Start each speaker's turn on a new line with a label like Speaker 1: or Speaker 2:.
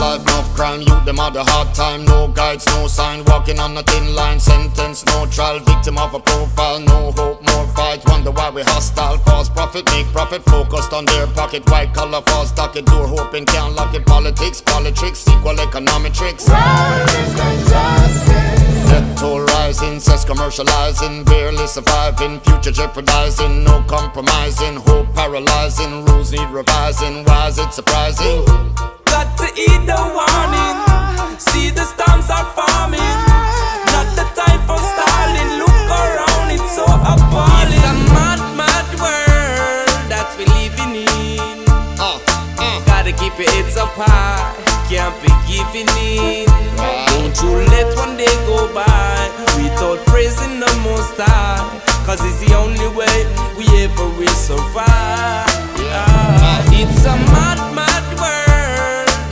Speaker 1: life, enough crime. Youth them had a hard time. No guides, no sign. Walking on a thin line. Sentence, no trial. Victim of a profile. No hope, more fight. Wonder why we hostile. False profit, make profit. Focused on their pocket. White collar, false stocket. Door hoping can't lock it. Politics, politics. Equal economic tricks.
Speaker 2: Where is the justice?
Speaker 1: Debt toll rising. Cess commercializing. Barely surviving. Future jeopardizing. No compromising. Hope paralyzing. Rules need revising. Why is it surprising?
Speaker 3: Got to heed the warning. See the storms are forming. Not the time for stalling. Look around, it's so appalling. It's a mad, mad world that we living in. Gotta keep your heads up high. Can't be giving in. Don't you let one day go by without praising the Most High. Cause it's the only way we ever will survive. It's a mad, mad